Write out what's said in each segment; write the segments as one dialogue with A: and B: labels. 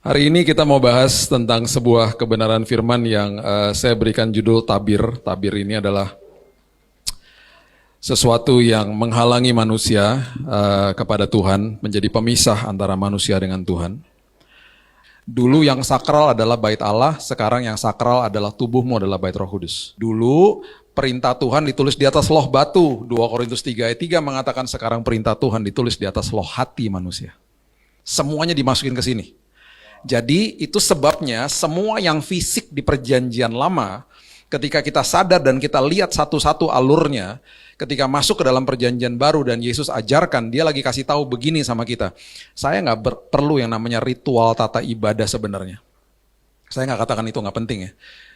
A: Hari ini kita mau bahas tentang sebuah kebenaran firman yang saya berikan judul tabir. Tabir ini adalah sesuatu yang menghalangi manusia kepada Tuhan, menjadi pemisah antara manusia dengan Tuhan. Dulu yang sakral adalah bait Allah, sekarang yang sakral adalah tubuhmu adalah bait Roh Kudus. Dulu perintah Tuhan ditulis di atas loh batu, 2 Korintus 3 ayat 3 mengatakan sekarang perintah Tuhan ditulis di atas loh hati manusia. Semuanya dimasukin ke sini. Jadi itu sebabnya semua yang fisik di perjanjian lama, ketika kita sadar dan kita lihat satu-satu alurnya, ketika masuk ke dalam perjanjian baru dan Yesus ajarkan, dia lagi kasih tahu begini sama kita. Saya nggak perlu yang namanya ritual tata ibadah sebenarnya. Saya nggak katakan itu nggak penting ya.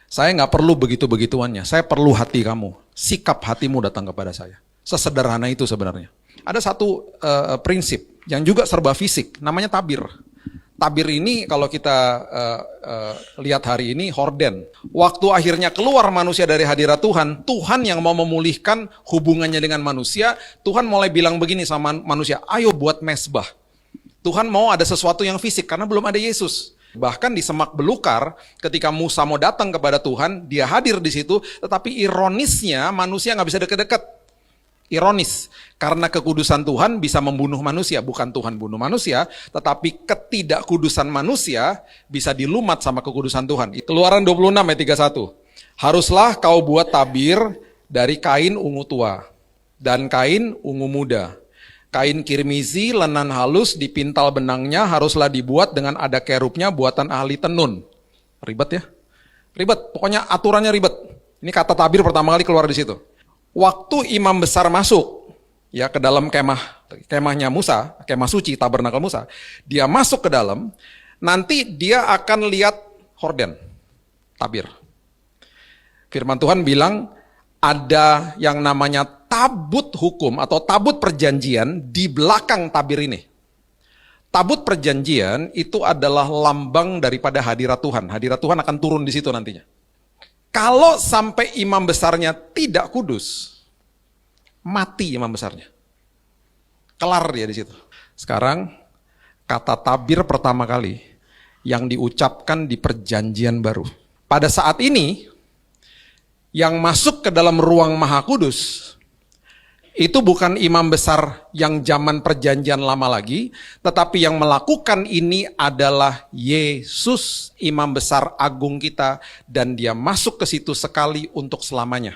A: Saya nggak perlu begitu-begituannya. Saya perlu hati kamu. Sikap hatimu datang kepada saya. Sesederhana itu sebenarnya. Ada satu prinsip yang juga serba fisik, namanya tabir. Tabir ini kalau kita lihat hari ini horden. Waktu akhirnya keluar manusia dari hadirat Tuhan, Tuhan yang mau memulihkan hubungannya dengan manusia, Tuhan mulai bilang begini sama manusia, ayo buat mezbah. Tuhan mau ada sesuatu yang fisik karena belum ada Yesus. Bahkan di semak belukar, ketika Musa mau datang kepada Tuhan, dia hadir di situ, tetapi ironisnya manusia nggak bisa deket-deket. Ironis, karena kekudusan Tuhan bisa membunuh manusia, bukan Tuhan bunuh manusia, tetapi ketidakkudusan manusia bisa dilumat sama kekudusan Tuhan. Keluaran 26 ayat 31. Haruslah kau buat tabir dari kain ungu tua dan kain ungu muda. Kain kirmizi, lenan halus, dipintal benangnya haruslah dibuat dengan ada kerubnya buatan ahli tenun. Ribet ya? Ribet, pokoknya aturannya ribet. Ini kata tabir pertama kali keluar di situ. Waktu imam besar masuk ya ke dalam kemahnya Musa, kemah suci tabernakel Musa, dia masuk ke dalam, nanti dia akan lihat horden, tabir. Firman Tuhan bilang ada yang namanya tabut hukum atau tabut perjanjian di belakang tabir ini. Tabut perjanjian itu adalah lambang daripada hadirat Tuhan. Hadirat Tuhan akan turun di situ nantinya. Kalau sampai imam besarnya tidak kudus, mati imam besarnya. Kelar dia di situ. Sekarang kata tabir pertama kali yang diucapkan di perjanjian baru. Pada saat ini yang masuk ke dalam ruang maha kudus itu bukan imam besar yang zaman perjanjian lama lagi, tetapi yang melakukan ini adalah Yesus, imam besar agung kita, dan dia masuk ke situ sekali untuk selamanya.